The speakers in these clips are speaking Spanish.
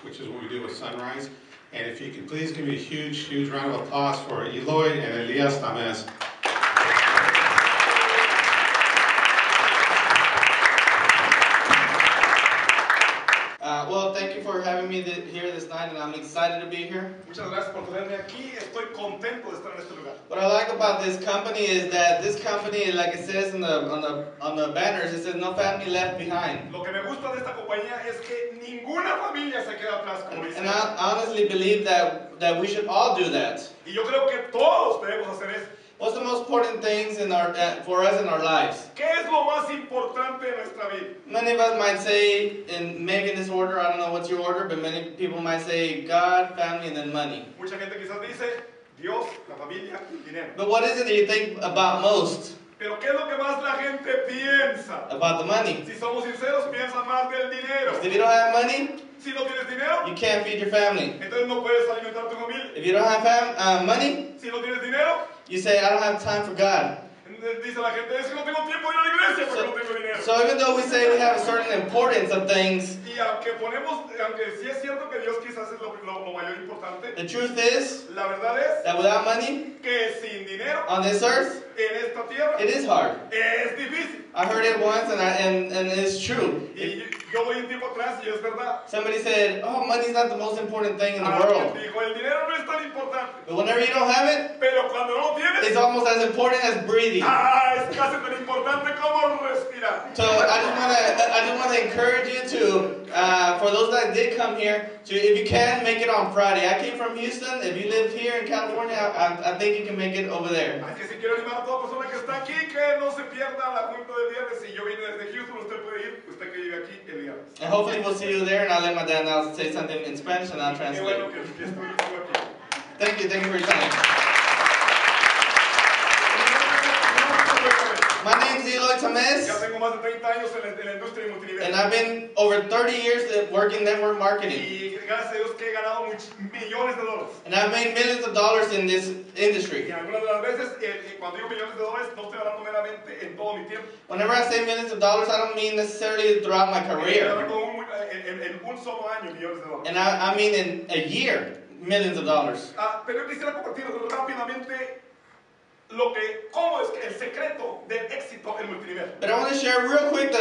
which is what we do with Sunrise. And if you could please give me a huge, huge round of applause for ELOY and Elias TAMEZ. Well, thank you for having me here this night, and I'm excited to be here. Muchas gracias por tenerme aquí. Estoy contento de estar en este lugar. What I like about this company is that this company, like it says on the banners, it says no family left behind. Lo que me gusta de esta compañía es que ninguna familia se queda atrás, como dice. And I honestly believe that we should all do that. Y yo creo que todos debemos hacer eso. What's the most important things for us in our lives? ¿Qué es lo más importante en nuestra vida? Many of us might say, and maybe in this order, I don't know what's your order, but many people might say God, family, and then money. Mucha gente quizás dice Dios, la familia, el dinero. But what is it that you think about most? Pero ¿qué es lo que más la gente piensa? About the money. Si somos sinceros, piensan más del dinero. If you don't have money, si no tienes dinero, you can't feed your family. Entonces no puedes alimentar tu familia. If you don't have money, si no tienes dinero, you say, I don't have time for God. Dice la gente, es que no tengo tiempo de ir a la iglesia porque no tengo dinero. So even though we say we have a certain importance of things, y aunque sí es cierto que Dios quizás es lo mayor importante, the truth is, la verdad es, that without money, que sin dinero, on this earth, en esta tierra, it is hard. Es difícil. I heard it once and it's true. Y yo voy un tiempo atrás y es verdad. Somebody said, oh, money's not the most important thing in the world. Dijo, el dinero no es tan importante. But whenever you don't have it, pero cuando no lo tienes, it's almost as important as breathing. Es casi tan importante como respirar. So I just want to encourage you to, for those that did come here, to, if you can, make it on Friday. I came from Houston. If you live here in California, I think you can make it over there. Así que si quiero animar a toda persona que está aquí, que no se pierda la junta del viernes. Si yo vine desde Houston, usted puede ir. Usted que vive aquí, el viernes. And hopefully we'll see you there, and I'll let my dad now say something in Spanish, and I'll translate. Qué bueno que estoy aquí. Thank you for your time. My name is ELOY TAMEZ. Ya tengo más de 30 años en la industria de multinivel. And I've been over 30 years working network marketing. Y gracias a Dios que he ganado millones de dólares. And I've made millions of dollars in this industry. Y algunas de las veces, cuando digo millones de dólares, no estoy hablando meramente en todo mi tiempo. Whenever I say millions of dollars, I don't mean necessarily throughout my career. En un solo año, millones de dólares. And I mean in a year, millions of dollars. Pero yo quisiera compartir rápidamente cómo es que el secreto del éxito en multinivel. But I want to share real quick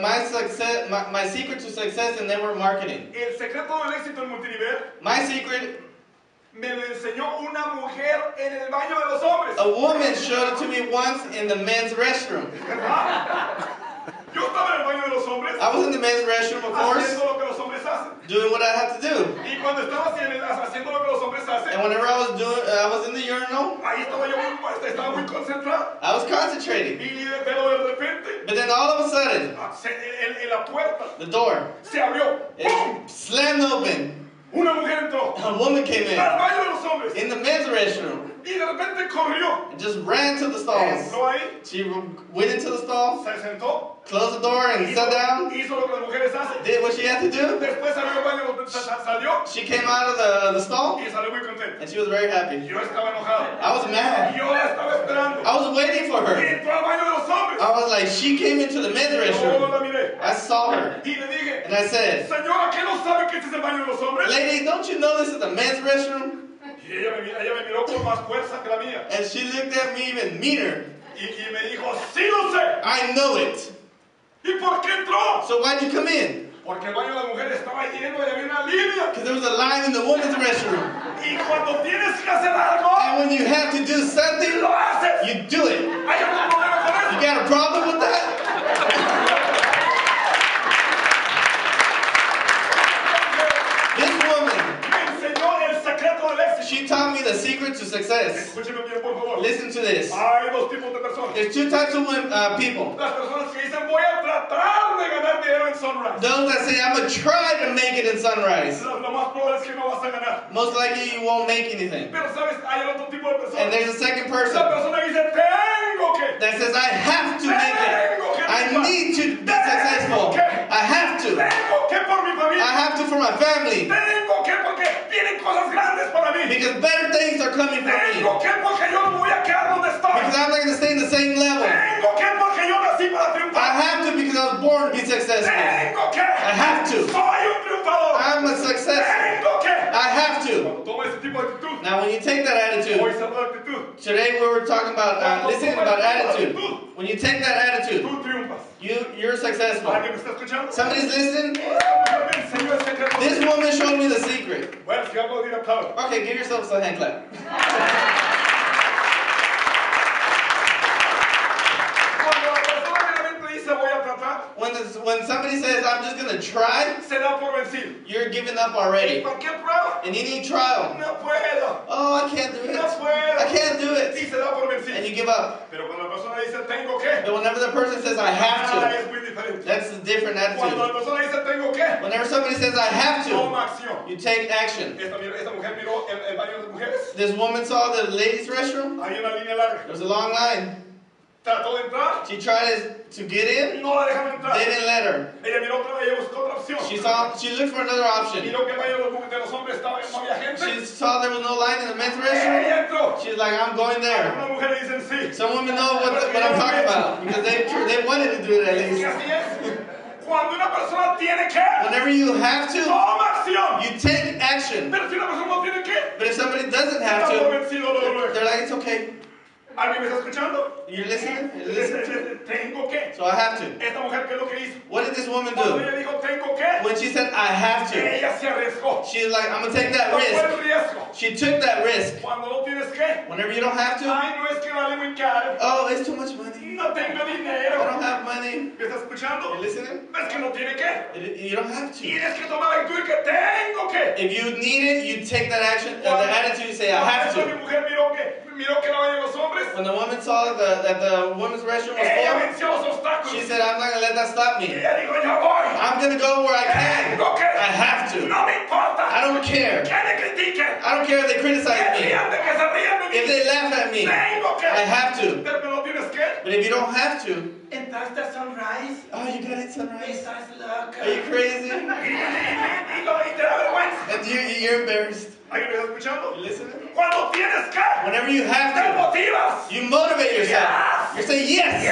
my secret to success in network marketing. El secreto del éxito en multinivel. My secret. Me lo enseñó una mujer en el baño de los hombres. A woman showed it to me once in the men's restroom. Yo estaba en el baño de los hombres. I was in the men's restroom, of course. Haciendo lo que los hombres hacen. Doing what I had to do. Y cuando estaba haciendo lo que los hombres hacen. And whenever I was in the urinal. Ahí estaba muy concentrado. I was concentrating. Pero de repente. But then all of a sudden. En la puerta. The door. Se abrió. It slammed open. Una mujer entró. A woman came in. Al baño de los hombres. In the men's restroom. Y de repente corrió. And just ran to the stalls. Entró ahí. She went into the stall. Se sentó. Closed the door and sat down. Hizo lo que las mujeres hacen. Did what she had to do. Después salió. She came out of the stall. Y salió muy contenta. And she was very happy. Yo estaba enojado. I was mad. Yo la estaba esperando. I was waiting for her. Entró al baño de los hombres. I was like, she came into the men's restroom. Yo la miré. I saw her. Y le dije, and I said, señora, ¿qué no sabe que este es el baño de los hombres? Lady, don't you know this is the men's restroom? Y ella me miró con más fuerza que la mía. And she looked at me even meaner. Y me dijo, sí lo sé. I know it. ¿Y por qué entró? So why'd you come in? Porque el baño de las mujeres estaba lleno y había una línea. Because there was a line in the women's restroom. Y cuando tienes que hacer algo, and when you have to do something, lo haces. You do it. ¿Hay algún problema con eso? You got a problem with that? This woman, me enseñó el secreto del éxito. She taught me the secret to success. Escúcheme bien, por favor. Listen to this. Hay dos tipos de personas. There's two types of people. Las personas que dicen, voy a tratar de ganar dinero en Sunrise. Those that say, I'm going to try to make it in Sunrise. Lo más probable es que no vas a ganar. Most likely you won't make anything. Pero sabes, hay otro tipo de personas. And there's a second person. La persona que dice, tengo que. That says, I have to make it. I need to be successful. I have to. Tengo que por mi familia. I have to for my family. Tengo que porque tienen cosas grandes para mí. Because better things are coming for me. Tengo que porque yo no voy a quedar donde estoy. Because I'm not going to stay in the same level. Tengo que porque yo nací para triunfar. I have to because I was born to be successful. Tengo que. I have to. Soy un triunfador. I'm a success, Tengo que. I have to. Cuando toma ese tipo de actitud, Now, when you take that hoy attitude, se habla de actitud. today we were talking about, listening about attitude. When you take that attitude, Tú triunfas. you're successful. ¿Alguien me está escuchando? Somebody's listening? Esta mujer me enseñó el secreto. This woman showed me the secret. Bueno, si vamos a ir a aplauso. Okay, give yourselves a hand clap. Cuando la persona realmente dice voy a tratar, When somebody says, I'm just going to try, se da por vencido. you're giving up En already. cualquier prueba, In any trial, no puedo. oh, I can't do it. No puedo. I can't do Y it. se da por And vencido. you give up. Pero cuando la persona dice tengo que, But whenever the person says, I have to, es muy diferente. that's a different Cuando la attitude. persona dice tengo que, Whenever somebody says, I have to, toma acción. you take action. Esta mujer miró el baño de mujeres. This woman saw the ladies' restroom. Hay una línea larga. There was a long line. Trató de entrar. She tried to get in. No la dejaron entrar. They didn't let her. Ella buscó otra opción. She looked for another option. Miró que el baño de los hombres no había gente. She saw there was no line in the men's restroom. Ella entró. She's like, I'm going there. Algunas mujeres dicen sí. Some women know what I'm talking about because they wanted to do it at Y least. así es. Cuando una persona tiene que, Whenever you have to, toma acción. you take action. Pero si una persona no tiene que, But if somebody doesn't have está por to, vencido luego. they're like, it's okay. ¿Alguien me está escuchando? You're listening? You're listening? Tengo que. So I have to. Esta mujer, ¿qué es lo que hizo? What did this woman Cuando do? ella dijo tengo que, When she said, I have to, ella se arriesgó. she's like, I'm going to take that Tomó risk. el riesgo. She took that risk. Cuando no tienes que, Whenever you don't have to, ay, no es que vale muy caro. oh, it's too much money. No tengo I dinero. don't have money. ¿Me estás escuchando? You listening? Es que no tiene que. You don't have to. Tienes que tomar la actitud que tengo que. If you need it, you take that action, the attitude, you say, I have Cuando mi to. mujer miró que no vayan los hombres, When the woman saw that the women's restroom was ella full, venció los obstáculos. she said, I'm not going to let that stop me. Ella dijo, yo voy. I'm going to go where I can. Tengo que. I have to. No me importa. I don't care. Que me critiquen. I don't care if they criticize Que me. rían de que se rían de mí. If they laugh at me, Tengo que. I have to. Pero no tienes que. But if you don't have to, Entraste a Sunrise. oh, you got it, Sunrise. Estás loca. Are you crazy? Y te da vergüenza. And you're embarrassed. ¿Alguien me está escuchando? You listening? Cuando tienes que, Whenever you have te to, motivas. you motivate yourself. Yes. You say, yes,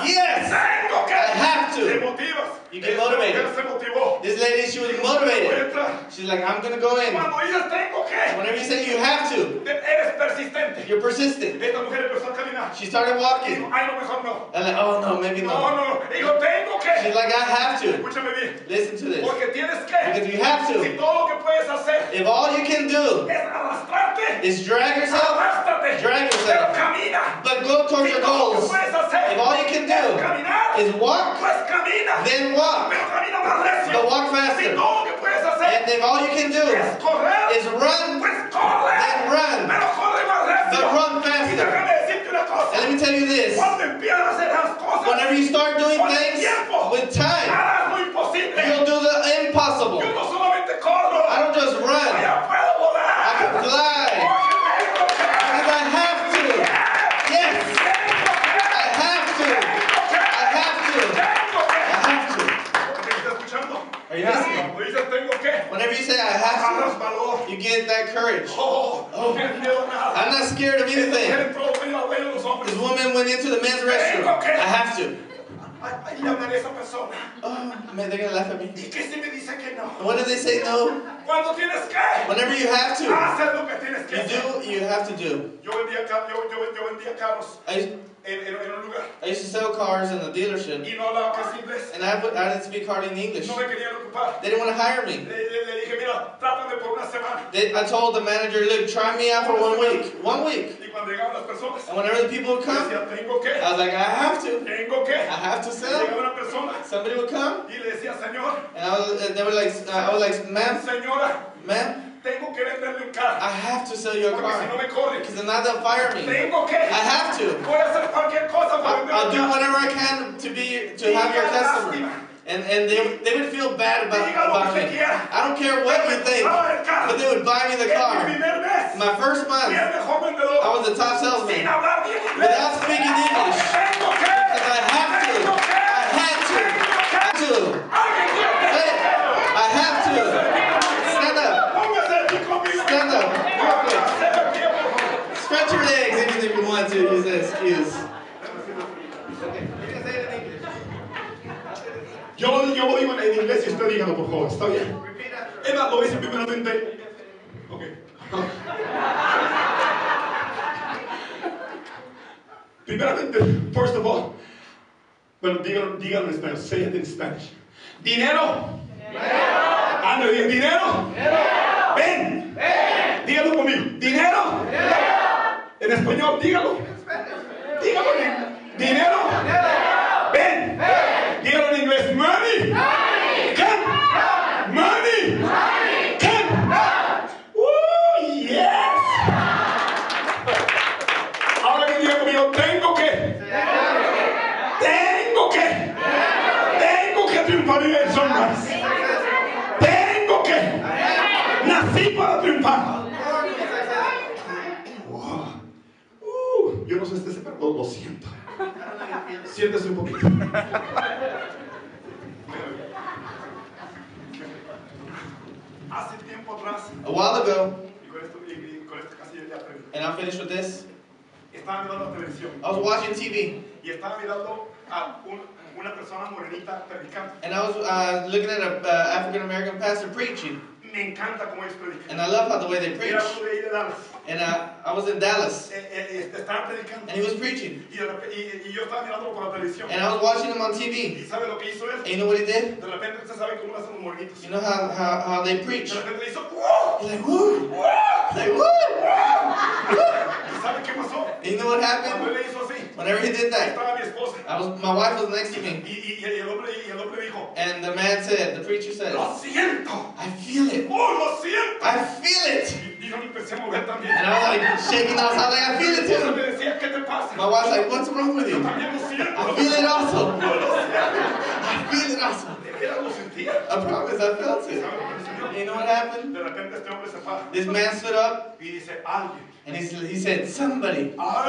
yes, Tengo que. I have Te to. motivas. You get Esta motivated. mujer se motivó. This lady, she was motivated. Entra. She's like, I'm going to go in. Cuando dices tengo que, Whenever you say you have to, eres persistente. you're persistent. Esta mujer empezó a caminar. She started Dijo, walking. ay, no, mejor no. And like, oh no, maybe No, not. no, no. Dijo, tengo que. She's like, I have to. Escúchame bien. Listen to this. Porque tienes que. Because you have Si to. todo lo que puedes hacer If all you can do es arrastrarte, is drag yourself, arrástrate. drag Pero yourself. camina. But go towards Si your todo lo goals. que puedes hacer If all you can es do caminar, is walk, pues camina. then walk. Pero camina más recio. But walk Si faster. todo lo que puedes hacer And if all you can do es correr, is run, pues corre. then run. Pero corre más recio. But run Y faster. déjame decirte una cosa. And let me tell you this. Cuando empiezas a hacer las cosas, Whenever you start doing con el things tiempo, with time, harás lo imposible. you'll do the impossible. Yo no solamente corro, I don't just run. ya puedo volar. I can fly. Porque tengo que. Because I have to. Yes. I have to. I have to. I have to. ¿Me está escuchando? Are you listening? Cuando dices tengo que, Whenever you say I have agarras valor. to, you get that courage. No tienes miedo a nada. I'm not scared of Esta mujer anything. entró en la ley de los hombres. This woman went into the men's restroom. I have to. Ay, le hablaré a esa persona. Oh, man, they're gonna laugh at me. ¿Y qué si me dice que no? And what if they say no? Cuando tienes que, Whenever you have to, hacer lo que tienes que you hacer. do, you have to do. Yo vendía carros en un lugar I used to sell cars in the dealership, y no hablaba casi inglés. and I didn't speak hardly any English. No me querían ocupar. They didn't want to hire me. Le dije, mira, trátame por una semana. I told the manager, look, try me out for 1 week. 1 week. Y cuando llegaban las personas, And whenever the people would yo come, decía, tengo que, I was like, I have to. tengo que. I have to Y sell. llegaba una persona Somebody would come, y le decía, señor, and they were like, I was like, ma'am, señora, tengo que venderle un carro. I have to sell you a Porque si no car. me corre, Because if not, they'll fire me. tengo que. I have to. Voy a hacer cualquier cosa para vender I'll un do carro. whatever I can to have your customer. And they would feel bad about me. I don't care what you think, but they would buy me the car. My first month, I was the top salesman without speaking English. Because I have to. I had to. I had to. Say it. I have to. Stand up. Stand up. Real quick. Stretch your legs if you want to. Use that excuse. Okay. You can say it in English. Yo lo digo en inglés y usted dígalo, por favor. ¿Está bien? Repeat after Es más, lo hice primeramente. Ok. Primeramente, first of all, bueno, díganlo en español. Say it in Spanish. Dinero. Anda, digan, dinero. Ven. Dígalo conmigo. Dinero. En español, dígalo. Dígalo en dinero. Ven. Dígalo en inglés. Money. Come. Money. Come. Yes. Ahora que diga conmigo, tengo que triunfar en Sunrise. Tengo que. Nací para triunfar. Wow. Yo no sé este pero lo siento. Siéntese un poquito. Hace tiempo atrás. A while ago, Y con esto casi ya aprendí. and I'm finished with this, Estaba mirando la televisión. I was watching TV, Y estaba mirando a una persona morenita predicando. and I was looking at an African American pastor preaching, Me encanta cómo ellos predican. and I love how the way they preach. Era uno de ahí de Dallas. And I was in Dallas, Estaban predicando. and he was preaching, Y yo estaba mirándolo por la televisión. and I was watching him on ¿Y TV. sabe lo que hizo él? And you know what he did? De repente usted sabe cómo hacen los morenitos. You know how they preach? De repente le hizo ¡wow! He's like, woo! ¡wow! He's like, woo! ¿Y sabe qué pasó? And you know what Cuando happened? él le hizo así, Whenever he did that, estaba mi esposa. my wife was next to me, Y el hombre dijo, and the man said, the preacher said, ¡lo siento! I feel it. ¡Oh, lo siento! I feel it. Y yo me empecé a mover también. And I was like shaking out. I was like, I feel it Ella too. me decía, ¿qué te pasa? My wife's like, what's wrong with Yo you? también lo siento. I feel it also. Yo lo siento. I feel it also. De veras lo sentía. I promise, I felt ¿Sabe it. lo que sucedió? And you know what happened? De repente este hombre se para This man stood up y dice, alguien and he said, somebody. va a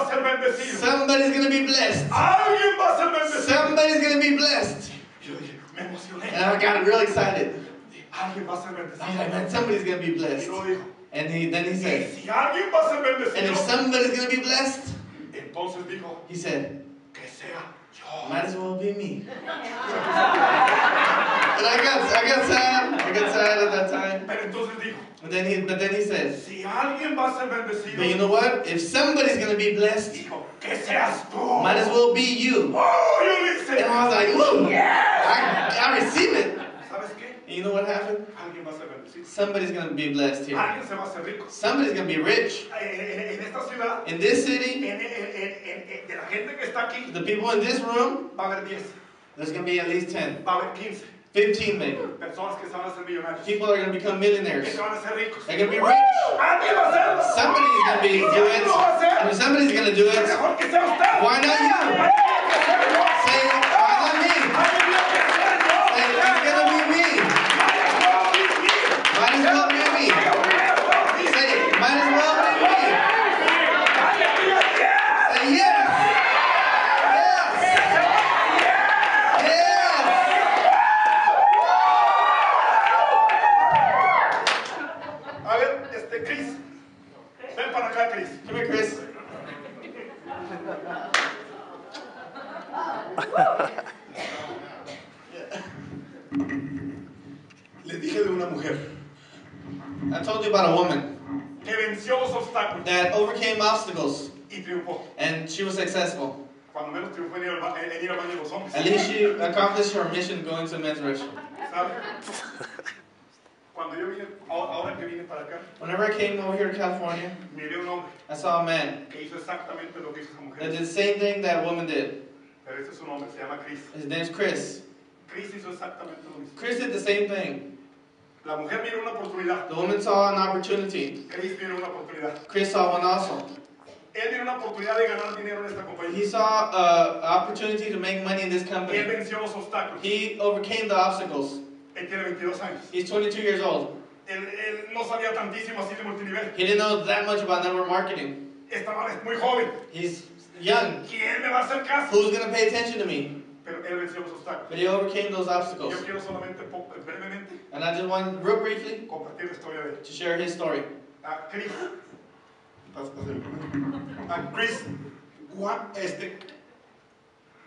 ser bendecido. Somebody's going to be blessed. Alguien va a ser bendecido. Somebody's going to be blessed. Yo dije, me emocioné. And I got real excited. Alguien va a ser I was bendecido. like, man, somebody's going to be Y blessed. luego dijo, And then he said, si alguien va a ser and if bendecido, somebody's going to be blessed, entonces dijo, he said, que sea yo. might as well be me. And I got sad. I got sad at that time. Pero entonces dijo, But then he said, si alguien va a ser bendecido, but you know what? If somebody's going to be blessed, dijo, que seas tú. might as well be you. Oh, yo dice, And I was like, woo! I receive it. ¿sabes qué? And you know what happened? Alguien va a ser bendecido. Somebody's going to be blessed here. Alguien se va a hacer rico. Somebody's going to be rich. En esta ciudad, In this city, de la gente que está aquí, the people in this room, va a haber 10, there's going to be at least 10, va a haber 15 15 maybe. personas que se van a hacer millonarios, People are going to become que millionaires. se van a hacer ricos. They're going to be rich. Alguien va a hacerlo. Somebody's going to do it. And if somebody's going to do it, Mejor que sea usted. why not you? Say, why not me? Say, it's going to be me. Might as well be me. Say, might as well be me. Say, yes. A ver, Chris. Ven para acá, Chris. Come here, Chris. Le dije de una mujer I told you about a woman que venció los obstáculos that overcame obstacles y triunfó. and she was successful. Cuando menos triunfó en ir al baño de los hombres. At least she accomplished her mission going to men's restroom. ¿Sabe? Cuando yo vine, ahora que vine para acá, Whenever I came over here to California, miré un hombre I saw a man que hizo exactamente lo que hizo esa that mujer. did the same thing that woman did. Pero ese es un hombre, se llama Chris. His name's Chris. Chris hizo exactamente lo mismo. Chris did the same thing. La mujer miró una oportunidad. The woman saw an opportunity. Chris miró una oportunidad. Chris saw one also. Él miró una oportunidad de ganar dinero en esta compañía. He saw an opportunity to make money in this Él company. venció los obstáculos. He overcame the obstacles. Él tiene 22 años. He's 22 years old. Él no sabía tantísimo así de multinivel. He didn't know that much about network marketing. Estaba muy joven. He's young. ¿Quién me va a hacer caso? Who's going to pay attention to me? Pero él venció los obstáculos. But he overcame those obstacles. Yo quiero solamente brevemente And I just want, real briefly, compartir la historia de él. to share his story. Chris. Chris,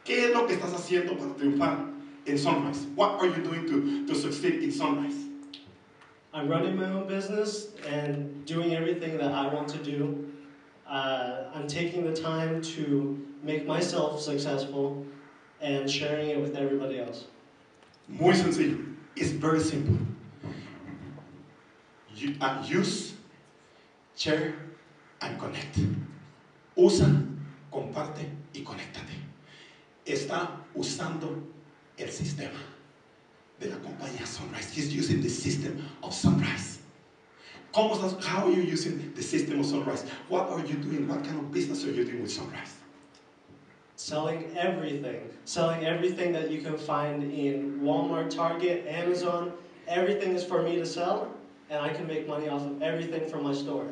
¿qué es lo que estás haciendo para triunfar en Sunrise? What are you doing to succeed in Sunrise? I'm running my own business and doing everything that I want to do. I'm taking the time to make myself successful and sharing it with everybody else. Muy sencillo. It's very simple. Use, share, and connect. Usa, comparte y conéctate. Está usando el sistema de la compañía Sunrise. He's using the system of Sunrise. How are you using the system of Sunrise? What are you doing? What kind of business are you doing with Sunrise? Selling everything that you can find in Walmart, Target, Amazon. Everything is for me to sell, and I can make money off of everything from my store.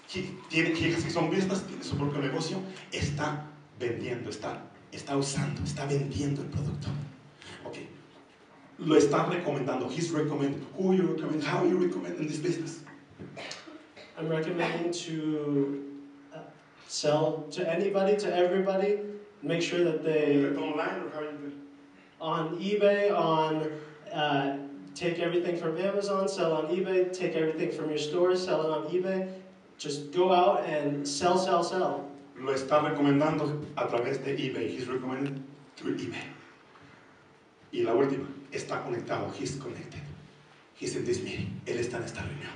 Tiene hijas que son business, tiene su propio negocio, está vendiendo, está usando, está vendiendo el producto. Okay. Lo está recomendando. He's recommending. Who you recommend? How are you recommending this business? I'm recommending to sell to anybody, to everybody. Make sure that they Online or how you do it? on eBay, take everything from Amazon, sell on eBay, take everything from your store, sell it on eBay. Just go out and sell. Lo está recomendando a través de eBay. He's recommending through eBay. Y la última, está conectado. He's connected. He's in this meeting. Él está en esta reunión.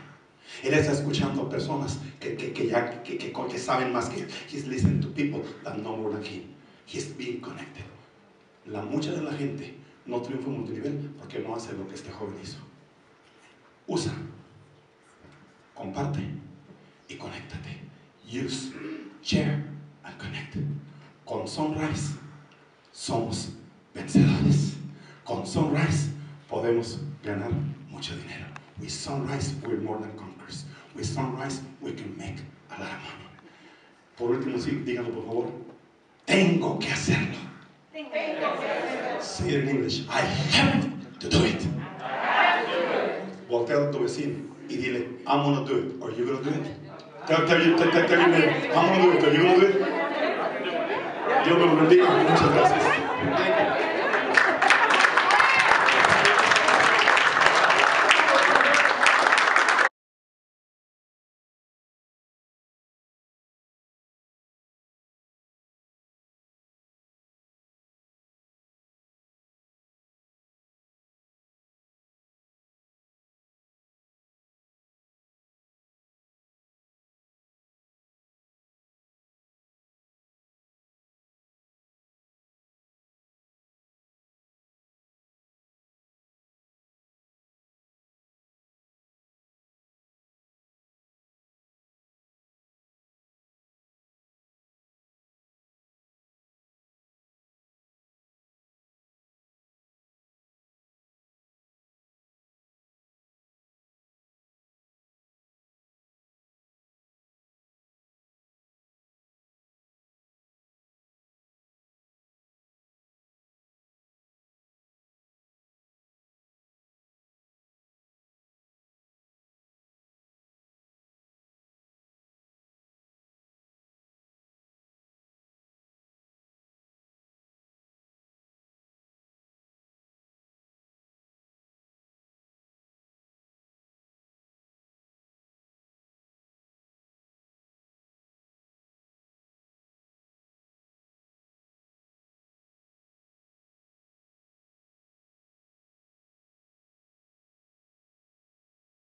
Él está escuchando personas que saben más que él. He's listening to people that know more than him. He's being connected. Mucha de la gente no triunfa en multinivel porque no hace lo que este joven hizo. Usa, comparte y conéctate. Use, share and connect. Con Sunrise somos vencedores. Con Sunrise podemos ganar mucho dinero. With Sunrise we're more than conquerors. With Sunrise we can make a lot of money. Por último, sí, díganlo por favor. Tengo que hacerlo. Say it in English. I have to do it. Voltea a tu vecino y dile, I'm gonna do it. Are you gonna do it? Tell your neighbor, I'm gonna do it. Are you gonna do it? Dios me lo bendiga. Muchas gracias.